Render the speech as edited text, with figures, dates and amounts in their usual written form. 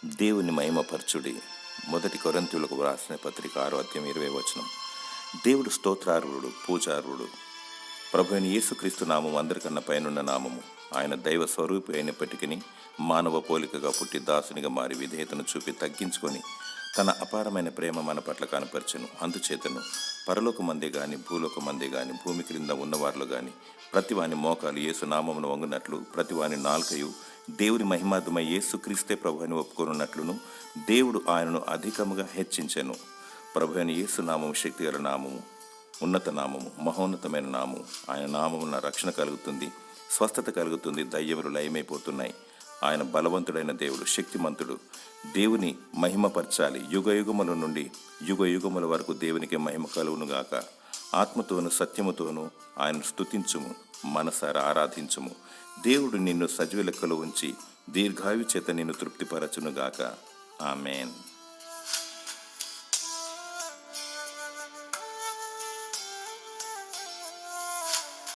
దేవుని మహిమపరచుడి. 1 కొరింథీయులకు వ్రాసిన పత్రిక 6:20. దేవుడు స్తోత్రార్హుడు, పూజార్హుడు. ప్రభు అయిన యేసుక్రీస్తు నామం అందరికన్నా పైనున్న నామము. ఆయన దైవ స్వరూపి అయినప్పటికీ మానవ పోలికగా పుట్టి దాసునిగా మారి విధేయతను చూపి తగ్గించుకొని తన అపారమైన ప్రేమ మన పట్ల కనపరచెను. అందుచేతను పరలోకమందే గాని భూలోకమందే గాని భూమి క్రింద ఉన్నవారిలో గాని ప్రతివాని మోకాలు యేసు నామమును వంగునట్లు ప్రతివాని నాల్కయు దేవుని మహిమార్థమై యేసుక్రీస్తే ప్రభు అని ఒప్పుకొనున్నట్లును దేవుడు ఆయనను అధికముగా హెచ్చించెను. ప్రభు అయిన యేసు నామము శక్తిగల నామము, ఉన్నత నామము, మహోన్నతమైన నామము. ఆయన నామమున రక్షణ కలుగుతుంది, స్వస్థత కలుగుతుంది, దయ్యములు లయమైపోతున్నాయి. ఆయన బలవంతుడైన దేవుడు, శక్తిమంతుడు. దేవుని మహిమపరచాలి. యుగయుగముల నుండి యుగయుగముల వరకు దేవునికి మహిమ కలుగునుగాక. ఆత్మతోను సత్యముతోనూ ఆయన స్తుతించుము, మనసారా ఆరాధించుము. దేవుడు నిన్ను సజీవ లెక్కలో ఉంచి దీర్ఘాయు చేత నిన్ను తృప్తిపరచునుగాక. ఆమేన్.